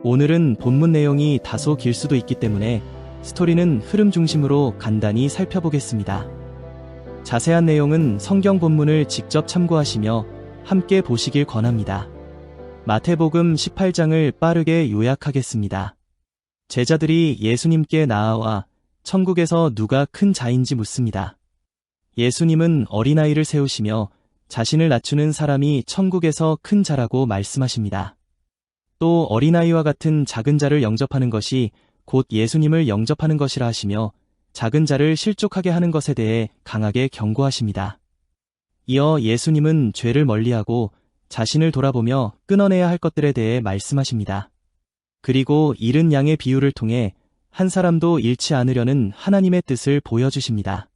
오늘은 본문 내용이 다소 길 수도 있기 때문에 스토리는 흐름 중심으로 간단히 살펴보겠습니다. 자세한 내용은 성경 본문을 직접 참고하시며 함께 보시길 권합니다. 마태복음 18장을 빠르게 요약하겠습니다. 제자들이 예수님께 나아와 천국에서 누가 큰 자인지 묻습니다. 예수님은 어린아이를 세우시며 자신을 낮추는 사람이 천국에서 큰 자라고 말씀하십니다. 또 어린아이와 같은 작은 자를 영접하는 것이 곧 예수님을 영접하는 것이라 하시며 작은 자를 실족하게 하는 것에 대해 강하게 경고하십니다. 이어 예수님은 죄를 멀리하고 자신을 돌아보며 끊어내야 할 것들에 대해 말씀하십니다. 그리고 잃은 양의 비유를 통해 한 사람도 잃지 않으려는 하나님의 뜻을 보여주십니다.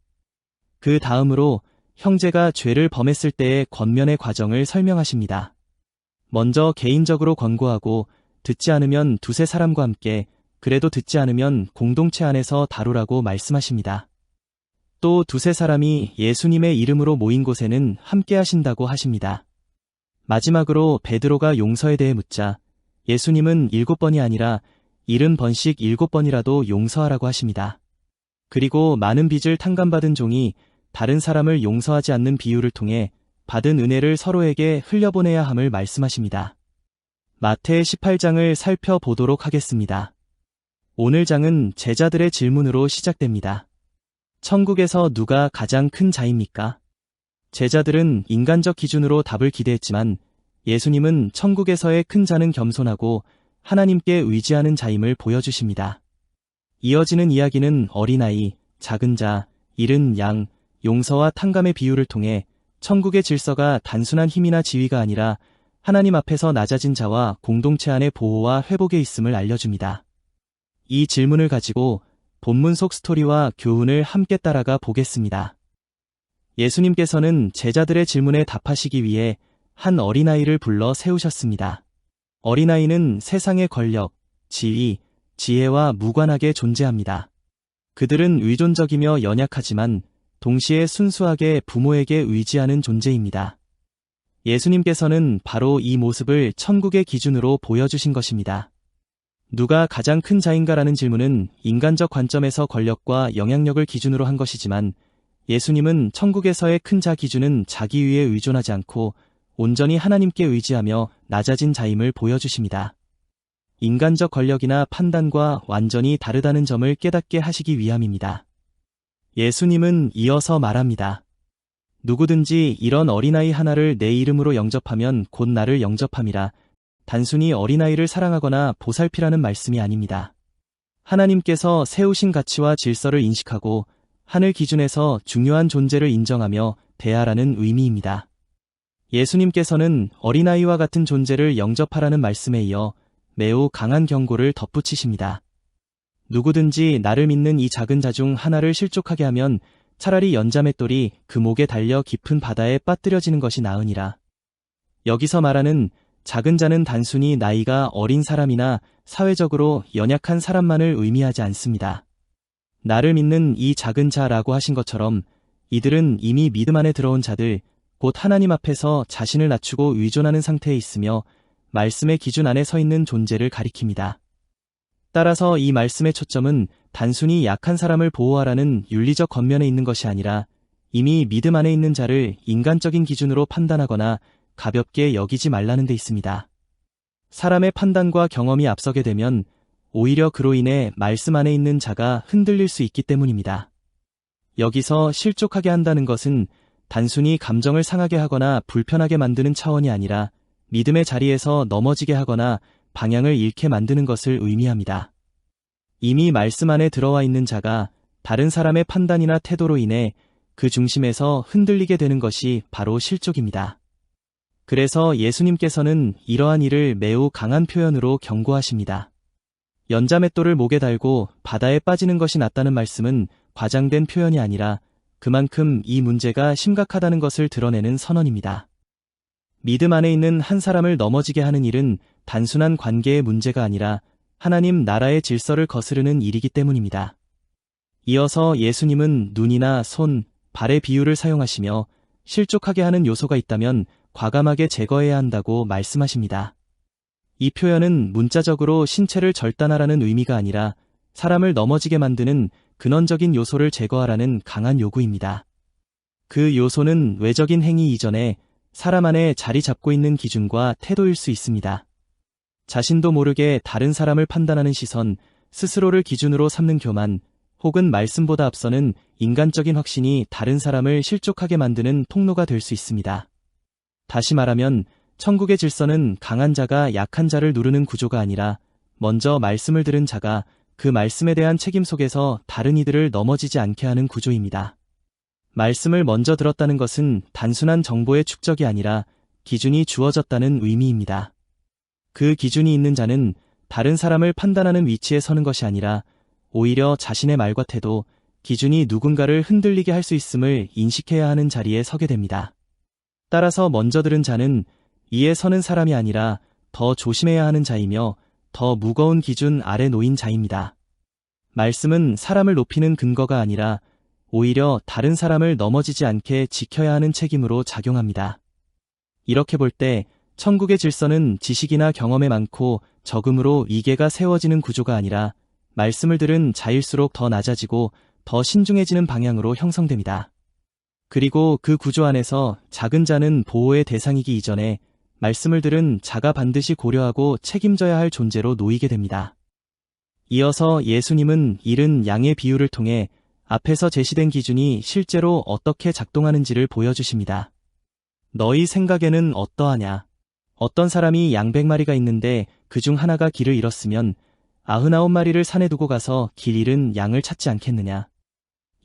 그 다음으로 형제가 죄를 범했을 때의 권면의 과정을 설명하십니다. 먼저 개인적으로 권고하고 듣지 않으면 두세 사람과 함께, 그래도 듣지 않으면 공동체 안에서 다루라고 말씀하십니다. 또 두세 사람이 예수님의 이름으로 모인 곳에는 함께 하신다고 하십니다. 마지막으로 베드로가 용서에 대해 묻자 예수님은 7번이 아니라 70번씩 7번이라도 용서하라고 하십니다. 그리고 많은 빚을 탕감받은 종이 다른 사람을 용서하지 않는 비유를 통해 받은 은혜를 서로에게 흘려보내야 함을 말씀하십니다. 마태 18장을 살펴보도록 하겠습니다. 오늘 장은 제자들의 질문으로 시작됩니다. 천국에서 누가 가장 큰 자입니까? 제자들은 인간적 기준으로 답을 기대했지만 예수님은 천국에서의 큰 자는 겸손하고 하나님께 의지하는 자임을 보여주십니다. 이어지는 이야기는 어린아이, 작은 자, 잃은 양, 용서와 탕감의 비유를 통해 천국의 질서가 단순한 힘이나 지위가 아니라 하나님 앞에서 낮아진 자와 공동체 안의 보호와 회복에 있음을 알려줍니다. 이 질문을 가지고 본문 속 스토리와 교훈을 함께 따라가 보겠습니다. 예수님께서는 제자들의 질문에 답하시기 위해 한 어린아이를 불러 세우셨습니다. 어린아이는 세상의 권력, 지위, 지혜와 무관하게 존재합니다. 그들은 의존적이며 연약하지만 동시에 순수하게 부모에게 의지하는 존재입니다. 예수님께서는 바로 이 모습을 천국의 기준으로 보여주신 것입니다. 누가 가장 큰 자인가라는 질문은 인간적 관점에서 권력과 영향력을 기준으로 한 것이지만 예수님은 천국에서의 큰 자 기준은 자기 위에 의존하지 않고 온전히 하나님께 의지하며 낮아진 자임을 보여주십니다. 인간적 권력이나 판단과 완전히 다르다는 점을 깨닫게 하시기 위함입니다. 예수님은 이어서 말합니다. 누구든지 이런 어린아이 하나를 내 이름으로 영접하면 곧 나를 영접함이라. 단순히 어린아이를 사랑하거나 보살피라는 말씀이 아닙니다. 하나님께서 세우신 가치와 질서를 인식하고 하늘 기준에서 중요한 존재를 인정하며 대하라는 의미입니다. 예수님께서는 어린아이와 같은 존재를 영접하라는 말씀에 이어 매우 강한 경고를 덧붙이십니다. 누구든지 나를 믿는 이 작은 자 중 하나를 실족하게 하면 차라리 연자맷돌이 그 목에 달려 깊은 바다에 빠뜨려지는 것이 나으니라. 여기서 말하는 작은 자는 단순히 나이가 어린 사람이나 사회적으로 연약한 사람만을 의미하지 않습니다. 나를 믿는 이 작은 자라고 하신 것처럼 이들은 이미 믿음 안에 들어온 자들, 곧 하나님 앞에서 자신을 낮추고 의존하는 상태에 있으며 말씀의 기준 안에 서 있는 존재를 가리킵니다. 따라서 이 말씀의 초점은 단순히 약한 사람을 보호하라는 윤리적 겉면에 있는 것이 아니라 이미 믿음 안에 있는 자를 인간적인 기준으로 판단하거나 가볍게 여기지 말라는 데 있습니다. 사람의 판단과 경험이 앞서게 되면 오히려 그로 인해 말씀 안에 있는 자가 흔들릴 수 있기 때문입니다. 여기서 실족하게 한다는 것은 단순히 감정을 상하게 하거나 불편하게 만드는 차원이 아니라 믿음의 자리에서 넘어지게 하거나 방향을 잃게 만드는 것을 의미합니다. 이미 말씀 안에 들어와 있는 자가 다른 사람의 판단이나 태도로 인해 그 중심에서 흔들리게 되는 것이 바로 실족입니다. 그래서 예수님께서는 이러한 일을 매우 강한 표현으로 경고하십니다. 연자맷돌을 목에 달고 바다에 빠지는 것이 낫다는 말씀은 과장된 표현이 아니라 그만큼 이 문제가 심각하다는 것을 드러내는 선언입니다. 믿음 안에 있는 한 사람을 넘어지게 하는 일은 단순한 관계의 문제가 아니라 하나님 나라의 질서를 거스르는 일이기 때문입니다. 이어서 예수님은 눈이나 손, 발의 비유를 사용하시며 실족하게 하는 요소가 있다면 과감하게 제거해야 한다고 말씀하십니다. 이 표현은 문자적으로 신체를 절단하라는 의미가 아니라 사람을 넘어지게 만드는 근원적인 요소를 제거하라는 강한 요구입니다. 그 요소는 외적인 행위 이전에 사람 안에 자리 잡고 있는 기준과 태도일 수 있습니다. 자신도 모르게 다른 사람을 판단하는 시선, 스스로를 기준으로 삼는 교만, 혹은 말씀보다 앞서는 인간적인 확신이 다른 사람을 실족하게 만드는 통로가 될 수 있습니다. 다시 말하면 천국의 질서는 강한 자가 약한 자를 누르는 구조가 아니라 먼저 말씀을 들은 자가 그 말씀에 대한 책임 속에서 다른 이들을 넘어지지 않게 하는 구조입니다. 말씀을 먼저 들었다는 것은 단순한 정보의 축적이 아니라 기준이 주어졌다는 의미입니다. 그 기준이 있는 자는 다른 사람을 판단하는 위치에 서는 것이 아니라 오히려 자신의 말과 태도, 기준이 누군가를 흔들리게 할 수 있음을 인식해야 하는 자리에 서게 됩니다. 따라서 먼저 들은 자는 이에 서는 사람이 아니라 더 조심해야 하는 자이며 더 무거운 기준 아래 놓인 자입니다. 말씀은 사람을 높이는 근거가 아니라 오히려 다른 사람을 넘어지지 않게 지켜야 하는 책임으로 작용합니다. 이렇게 볼 때 천국의 질서는 지식이나 경험에 많고 적음으로 이계가 세워지는 구조가 아니라 말씀을 들은 자일수록 더 낮아지고 더 신중해지는 방향으로 형성됩니다. 그리고 그 구조 안에서 작은 자는 보호의 대상이기 이전에 말씀을 들은 자가 반드시 고려하고 책임져야 할 존재로 놓이게 됩니다. 이어서 예수님은 잃은 양의 비유를 통해 앞에서 제시된 기준이 실제로 어떻게 작동하는지를 보여주십니다. 너희 생각에는 어떠하냐? 어떤 사람이 양 100마리가 있는데 그중 하나가 길을 잃었으면 99마리를 산에 두고 가서 길 잃은 양을 찾지 않겠느냐?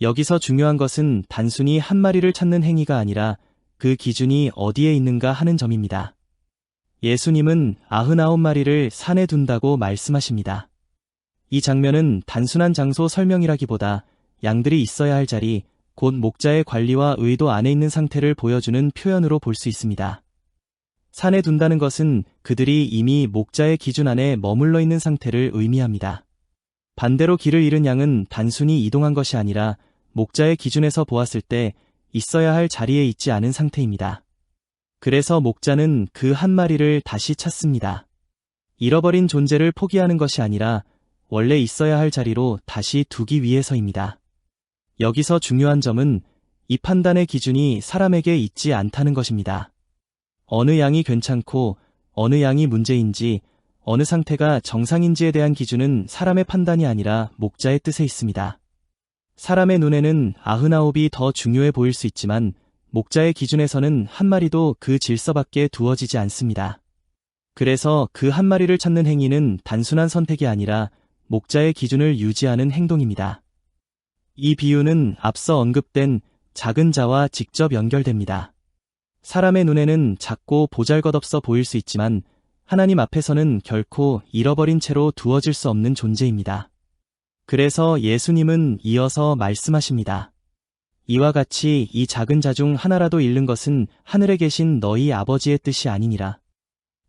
여기서 중요한 것은 단순히 한 마리를 찾는 행위가 아니라 그 기준이 어디에 있는가 하는 점입니다. 예수님은 99마리를 산에 둔다고 말씀하십니다. 이 장면은 단순한 장소 설명이라기보다 양들이 있어야 할 자리, 곧 목자의 관리와 의도 안에 있는 상태를 보여주는 표현으로 볼 수 있습니다. 산에 둔다는 것은 그들이 이미 목자의 기준 안에 머물러 있는 상태를 의미합니다. 반대로 길을 잃은 양은 단순히 이동한 것이 아니라 목자의 기준에서 보았을 때 있어야 할 자리에 있지 않은 상태입니다. 그래서 목자는 그 한 마리를 다시 찾습니다. 잃어버린 존재를 포기하는 것이 아니라 원래 있어야 할 자리로 다시 두기 위해서입니다. 여기서 중요한 점은 이 판단의 기준이 사람에게 있지 않다는 것입니다. 어느 양이 괜찮고 어느 양이 문제인지, 어느 상태가 정상인지에 대한 기준은 사람의 판단이 아니라 목자의 뜻에 있습니다. 사람의 눈에는 99이 더 중요해 보일 수 있지만 목자의 기준에서는 한 마리도 그 질서밖에 두어지지 않습니다. 그래서 그 한 마리를 찾는 행위는 단순한 선택이 아니라 목자의 기준을 유지하는 행동입니다. 이 비유는 앞서 언급된 작은 자와 직접 연결됩니다. 사람의 눈에는 작고 보잘것없어 보일 수 있지만 하나님 앞에서는 결코 잃어버린 채로 두어질 수 없는 존재입니다. 그래서 예수님은 이어서 말씀하십니다. 이와 같이 이 작은 자 중 하나라도 잃는 것은 하늘에 계신 너희 아버지의 뜻이 아니니라.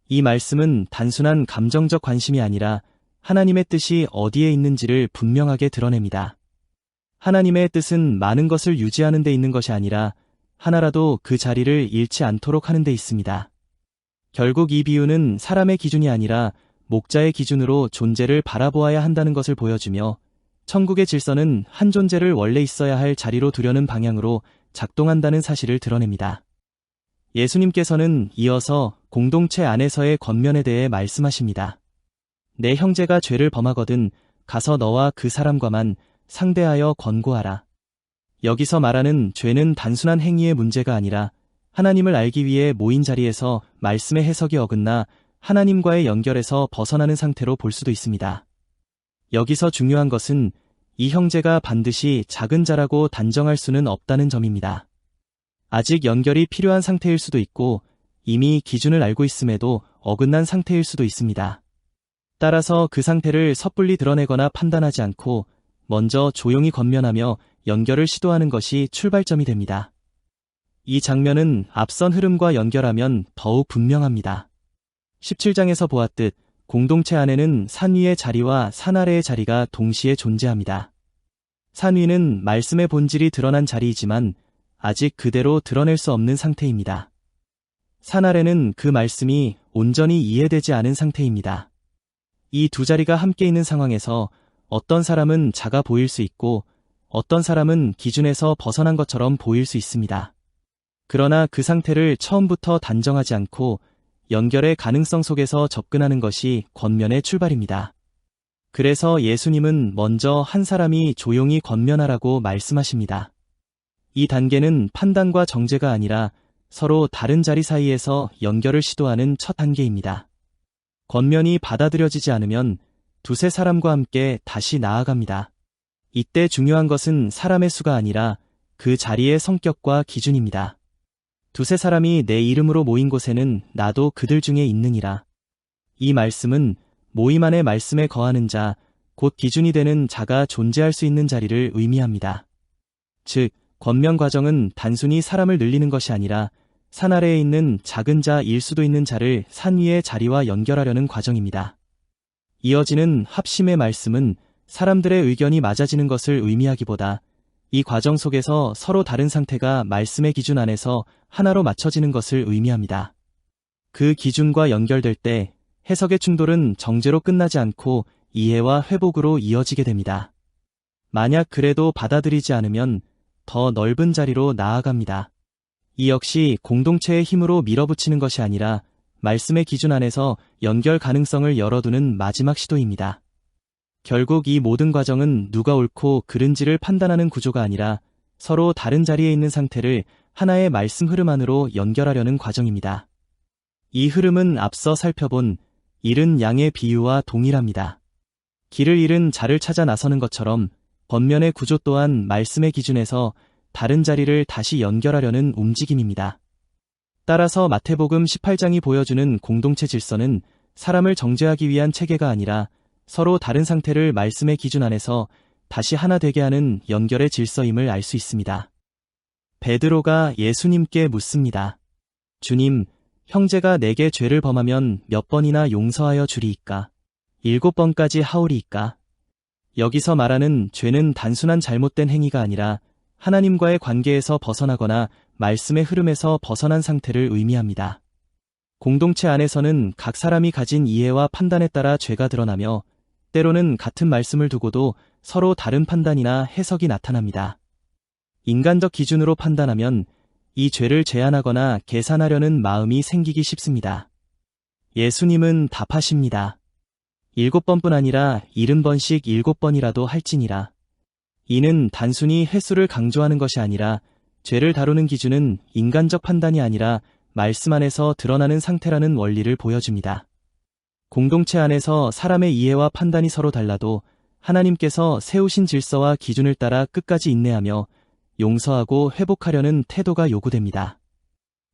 이 말씀은 단순한 감정적 관심이 아니라 하나님의 뜻이 어디에 있는지를 분명하게 드러냅니다. 하나님의 뜻은 많은 것을 유지하는 데 있는 것이 아니라 하나라도 그 자리를 잃지 않도록 하는 데 있습니다. 결국 이 비유는 사람의 기준이 아니라 목자의 기준으로 존재를 바라보아야 한다는 것을 보여주며 천국의 질서는 한 존재를 원래 있어야 할 자리로 두려는 방향으로 작동한다는 사실을 드러냅니다. 예수님께서는 이어서 공동체 안에서의 권면에 대해 말씀하십니다. 내 형제가 죄를 범하거든 가서 너와 그 사람과만 상대하여 권고하라. 여기서 말하는 죄는 단순한 행위의 문제가 아니라 하나님을 알기 위해 모인 자리에서 말씀의 해석이 어긋나 하나님과의 연결에서 벗어나는 상태로 볼 수도 있습니다. 여기서 중요한 것은 이 형제가 반드시 작은 자라고 단정할 수는 없다는 점입니다. 아직 연결이 필요한 상태일 수도 있고 이미 기준을 알고 있음에도 어긋난 상태일 수도 있습니다. 따라서 그 상태를 섣불리 드러내거나 판단하지 않고 먼저 조용히 권면하며 연결을 시도하는 것이 출발점이 됩니다. 이 장면은 앞선 흐름과 연결하면 더욱 분명합니다. 17장에서 보았듯 공동체 안에는 산 위의 자리와 산 아래의 자리가 동시에 존재합니다. 산 위는 말씀의 본질이 드러난 자리이지만 아직 그대로 드러낼 수 없는 상태입니다. 산 아래는 그 말씀이 온전히 이해되지 않은 상태입니다. 이 두 자리가 함께 있는 상황에서 어떤 사람은 작아 보일 수 있고 어떤 사람은 기준에서 벗어난 것처럼 보일 수 있습니다. 그러나 그 상태를 처음부터 단정하지 않고 연결의 가능성 속에서 접근하는 것이 권면의 출발입니다. 그래서 예수님은 먼저 한 사람이 조용히 권면하라고 말씀하십니다. 이 단계는 판단과 정죄가 아니라 서로 다른 자리 사이에서 연결을 시도하는 첫 단계입니다. 권면이 받아들여지지 않으면 두세 사람과 함께 다시 나아갑니다. 이때 중요한 것은 사람의 수가 아니라 그 자리의 성격과 기준입니다. 두세 사람이 내 이름으로 모인 곳에는 나도 그들 중에 있느니라. 이 말씀은 모임 안에 말씀에 거하는 자, 곧 기준이 되는 자가 존재할 수 있는 자리를 의미합니다. 즉, 권면 과정은 단순히 사람을 늘리는 것이 아니라 산 아래에 있는 작은 자일 수도 있는 자를 산 위의 자리와 연결하려는 과정입니다. 이어지는 합심의 말씀은 사람들의 의견이 맞아지는 것을 의미하기보다 이 과정 속에서 서로 다른 상태가 말씀의 기준 안에서 하나로 맞춰지는 것을 의미합니다. 그 기준과 연결될 때 해석의 충돌은 정죄로 끝나지 않고 이해와 회복으로 이어지게 됩니다. 만약 그래도 받아들이지 않으면 더 넓은 자리로 나아갑니다. 이 역시 공동체의 힘으로 밀어붙이는 것이 아니라 말씀의 기준 안에서 연결 가능성을 열어두는 마지막 시도입니다. 결국 이 모든 과정은 누가 옳고 그른지를 판단하는 구조가 아니라 서로 다른 자리에 있는 상태를 하나의 말씀 흐름 안으로 연결하려는 과정입니다. 이 흐름은 앞서 살펴본 잃은 양의 비유와 동일합니다. 길을 잃은 자를 찾아 나서는 것처럼 권면의 구조 또한 말씀의 기준에서 다른 자리를 다시 연결하려는 움직임입니다. 따라서 마태복음 18장이 보여주는 공동체 질서는 사람을 정죄하기 위한 체계가 아니라 서로 다른 상태를 말씀의 기준 안에서 다시 하나 되게 하는 연결의 질서임을 알 수 있습니다. 베드로가 예수님께 묻습니다. 주님, 형제가 내게 죄를 범하면 몇 번이나 용서하여 주리이까? 7번까지 하오리이까? 여기서 말하는 죄는 단순한 잘못된 행위가 아니라 하나님과의 관계에서 벗어나거나 말씀의 흐름에서 벗어난 상태를 의미합니다. 공동체 안에서는 각 사람이 가진 이해와 판단에 따라 죄가 드러나며 때로는 같은 말씀을 두고도 서로 다른 판단이나 해석이 나타납니다. 인간적 기준으로 판단하면 이 죄를 제한하거나 계산하려는 마음이 생기기 쉽습니다. 예수님은 답하십니다. 7번뿐 아니라 70번씩 7번이라도 할지니라. 이는 단순히 횟수를 강조하는 것이 아니라 죄를 다루는 기준은 인간적 판단이 아니라 말씀 안에서 드러나는 상태라는 원리를 보여줍니다. 공동체 안에서 사람의 이해와 판단이 서로 달라도 하나님께서 세우신 질서와 기준을 따라 끝까지 인내하며 용서하고 회복하려는 태도가 요구됩니다.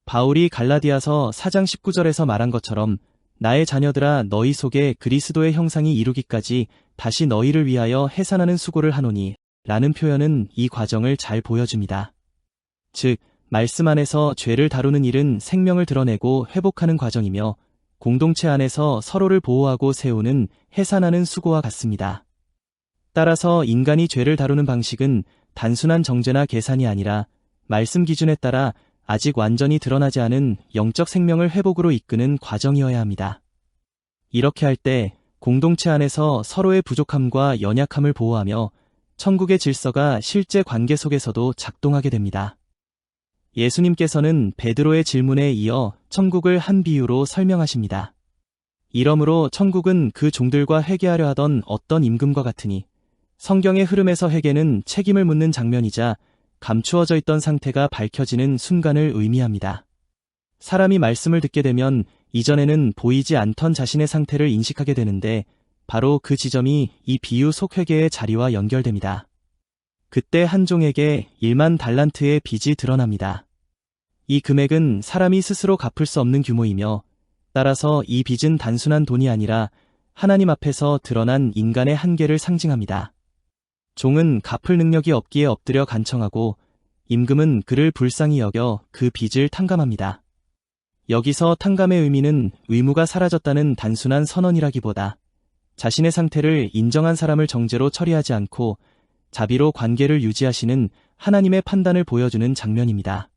바울이 갈라디아서 4장 19절에서 말한 것처럼 나의 자녀들아 너희 속에 그리스도의 형상이 이루기까지 다시 너희를 위하여 해산하는 수고를 하노니 라는 표현은 이 과정을 잘 보여줍니다. 즉, 말씀 안에서 죄를 다루는 일은 생명을 드러내고 회복하는 과정이며 공동체 안에서 서로를 보호하고 세우는 해산하는 수고와 같습니다. 따라서 인간이 죄를 다루는 방식은 단순한 정죄나 계산이 아니라 말씀 기준에 따라 아직 완전히 드러나지 않은 영적 생명을 회복으로 이끄는 과정이어야 합니다. 이렇게 할 때 공동체 안에서 서로의 부족함과 연약함을 보호하며 천국의 질서가 실제 관계 속에서도 작동하게 됩니다. 예수님께서는 베드로의 질문에 이어 천국을 한 비유로 설명하십니다. 이러므로 천국은 그 종들과 회개하려 하던 어떤 임금과 같으니 성경의 흐름에서 회개는 책임을 묻는 장면이자 감추어져 있던 상태가 밝혀지는 순간을 의미합니다. 사람이 말씀을 듣게 되면 이전에는 보이지 않던 자신의 상태를 인식하게 되는데 바로 그 지점이 이 비유 속 회개의 자리와 연결됩니다. 그때 한 종에게 1만 달란트의 빚이 드러납니다. 이 금액은 사람이 스스로 갚을 수 없는 규모이며 따라서 이 빚은 단순한 돈이 아니라 하나님 앞에서 드러난 인간의 한계를 상징합니다. 종은 갚을 능력이 없기에 엎드려 간청하고 임금은 그를 불쌍히 여겨 그 빚을 탕감합니다. 여기서 탕감의 의미는 의무가 사라졌다는 단순한 선언이라기보다 자신의 상태를 인정한 사람을 정죄로 처리하지 않고 자비로 관계를 유지하시는 하나님의 판단을 보여주는 장면입니다.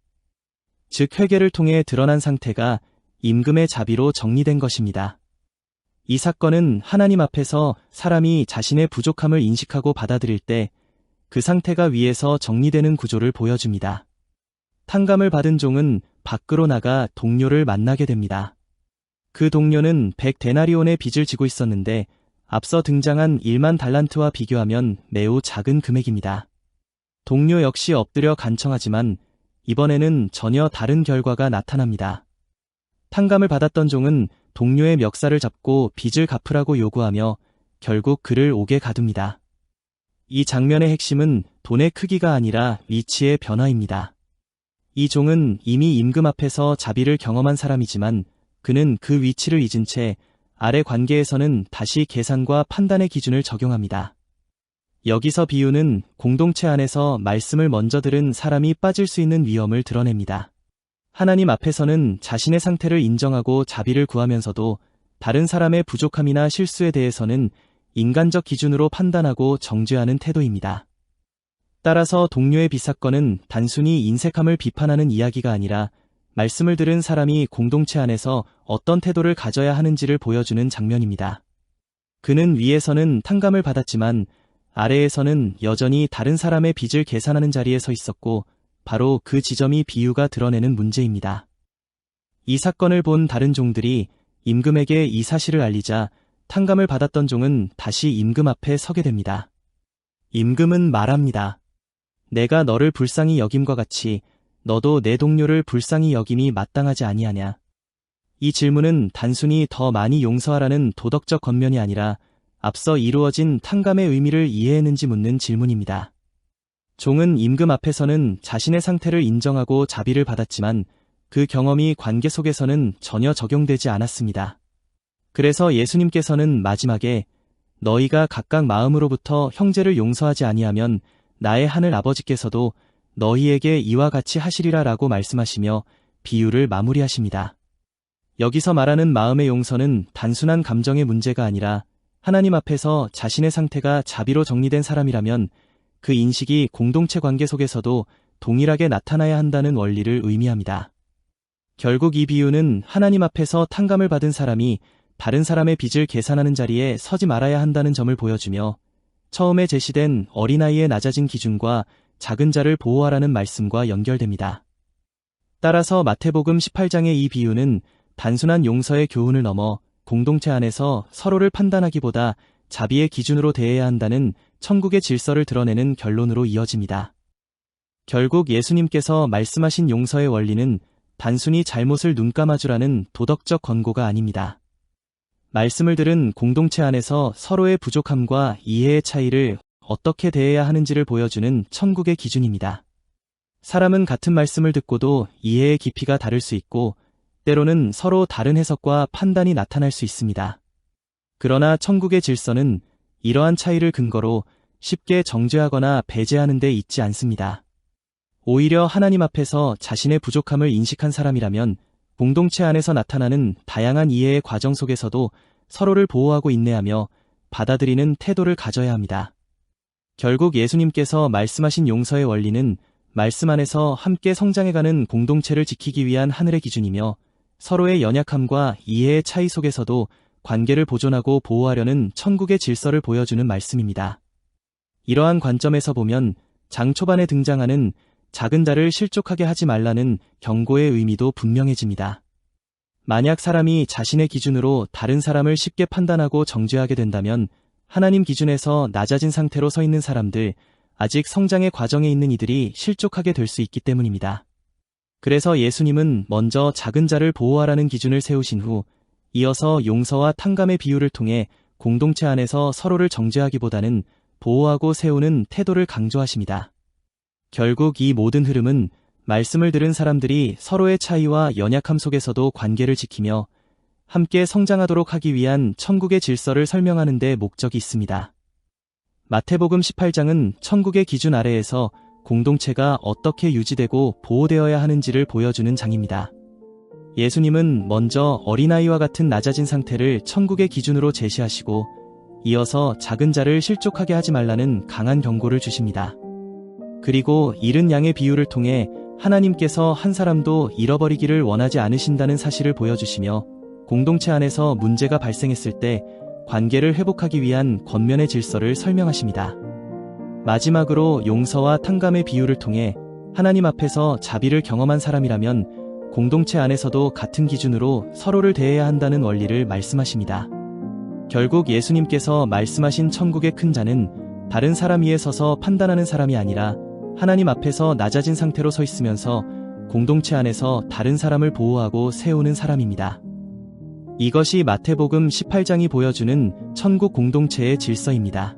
즉 회개를 통해 드러난 상태가 임금의 자비로 정리된 것입니다. 이 사건은 하나님 앞에서 사람이 자신의 부족함을 인식하고 받아들일 때 그 상태가 위에서 정리되는 구조를 보여줍니다. 탕감을 받은 종은 밖으로 나가 동료를 만나게 됩니다. 그 동료는 100데나리온의 빚을 지고 있었는데 앞서 등장한 1만 달란트와 비교하면 매우 작은 금액입니다. 동료 역시 엎드려 간청하지만 이번에는 전혀 다른 결과가 나타납니다. 탕감을 받았던 종은 동료의 멱살을 잡고 빚을 갚으라고 요구하며 결국 그를 옥에 가둡니다. 이 장면의 핵심은 돈의 크기가 아니라 위치의 변화입니다. 이 종은 이미 임금 앞에서 자비를 경험한 사람이지만 그는 그 위치를 잊은 채 아래 관계에서는 다시 계산과 판단의 기준을 적용합니다. 여기서 비유는 공동체 안에서 말씀을 먼저 들은 사람이 빠질 수 있는 위험을 드러냅니다. 하나님 앞에서는 자신의 상태를 인정하고 자비를 구하면서도 다른 사람의 부족함이나 실수에 대해서는 인간적 기준으로 판단하고 정죄하는 태도입니다. 따라서 동료의 빚 사건은 단순히 인색함을 비판하는 이야기가 아니라 말씀을 들은 사람이 공동체 안에서 어떤 태도를 가져야 하는지를 보여주는 장면입니다. 그는 위에서는 탕감을 받았지만 아래에서는 여전히 다른 사람의 빚을 계산하는 자리에 서 있었고 바로 그 지점이 비유가 드러내는 문제입니다. 이 사건을 본 다른 종들이 임금에게 이 사실을 알리자 탕감을 받았던 종은 다시 임금 앞에 서게 됩니다. 임금은 말합니다. 내가 너를 불쌍히 여김과 같이 너도 내 동료를 불쌍히 여김이 마땅하지 아니하냐. 이 질문은 단순히 더 많이 용서하라는 도덕적 권면이 아니라 앞서 이루어진 탕감의 의미를 이해했는지 묻는 질문입니다. 종은 임금 앞에서는 자신의 상태를 인정하고 자비를 받았지만 그 경험이 관계 속에서는 전혀 적용되지 않았습니다. 그래서 예수님께서는 마지막에 너희가 각각 마음으로부터 형제를 용서하지 아니하면 나의 하늘 아버지께서도 너희에게 이와 같이 하시리라 라고 말씀하시며 비유를 마무리하십니다. 여기서 말하는 마음의 용서는 단순한 감정의 문제가 아니라 하나님 앞에서 자신의 상태가 자비로 정리된 사람이라면 그 인식이 공동체 관계 속에서도 동일하게 나타나야 한다는 원리를 의미합니다. 결국 이 비유는 하나님 앞에서 탕감을 받은 사람이 다른 사람의 빚을 계산하는 자리에 서지 말아야 한다는 점을 보여주며 처음에 제시된 어린아이의 낮아진 기준과 작은 자를 보호하라는 말씀과 연결됩니다. 따라서 마태복음 18장의 이 비유는 단순한 용서의 교훈을 넘어 공동체 안에서 서로를 판단하기보다 자비의 기준으로 대해야 한다는 천국의 질서를 드러내는 결론으로 이어집니다. 결국 예수님께서 말씀하신 용서의 원리는 단순히 잘못을 눈감아주라는 도덕적 권고가 아닙니다. 말씀을 들은 공동체 안에서 서로의 부족함과 이해의 차이를 어떻게 대해야 하는지를 보여주는 천국의 기준입니다. 사람은 같은 말씀을 듣고도 이해의 깊이가 다를 수 있고 때로는 서로 다른 해석과 판단이 나타날 수 있습니다. 그러나 천국의 질서는 이러한 차이를 근거로 쉽게 정죄하거나 배제하는 데 있지 않습니다. 오히려 하나님 앞에서 자신의 부족함을 인식한 사람이라면 공동체 안에서 나타나는 다양한 이해의 과정 속에서도 서로를 보호하고 인내하며 받아들이는 태도를 가져야 합니다. 결국 예수님께서 말씀하신 용서의 원리는 말씀 안에서 함께 성장해가는 공동체를 지키기 위한 하늘의 기준이며 서로의 연약함과 이해의 차이 속에서도 관계를 보존하고 보호하려는 천국의 질서를 보여주는 말씀입니다. 이러한 관점에서 보면 장 초반에 등장하는 작은 자를 실족하게 하지 말라는 경고의 의미도 분명해집니다. 만약 사람이 자신의 기준으로 다른 사람을 쉽게 판단하고 정죄하게 된다면 하나님 기준에서 낮아진 상태로 서 있는 사람들, 아직 성장의 과정에 있는 이들이 실족하게 될 수 있기 때문입니다. 그래서 예수님은 먼저 작은 자를 보호하라는 기준을 세우신 후 이어서 용서와 탕감의 비유를 통해 공동체 안에서 서로를 정죄하기보다는 보호하고 세우는 태도를 강조하십니다. 결국 이 모든 흐름은 말씀을 들은 사람들이 서로의 차이와 연약함 속에서도 관계를 지키며 함께 성장하도록 하기 위한 천국의 질서를 설명하는 데 목적이 있습니다. 마태복음 18장은 천국의 기준 아래에서 공동체가 어떻게 유지되고 보호되어야 하는지를 보여주는 장입니다. 예수님은 먼저 어린아이와 같은 낮아진 상태를 천국의 기준으로 제시하시고 이어서 작은 자를 실족하게 하지 말라는 강한 경고를 주십니다. 그리고 잃은 양의 비유를 통해 하나님께서 한 사람도 잃어버리기를 원하지 않으신다는 사실을 보여주시며 공동체 안에서 문제가 발생했을 때 관계를 회복하기 위한 권면의 질서를 설명하십니다. 마지막으로 용서와 탕감의 비유를 통해 하나님 앞에서 자비를 경험한 사람이라면 공동체 안에서도 같은 기준으로 서로를 대해야 한다는 원리를 말씀하십니다. 결국 예수님께서 말씀하신 천국의 큰 자는 다른 사람 위에 서서 판단하는 사람이 아니라 하나님 앞에서 낮아진 상태로 서 있으면서 공동체 안에서 다른 사람을 보호하고 세우는 사람입니다. 이것이 마태복음 18장이 보여주는 천국 공동체의 질서입니다.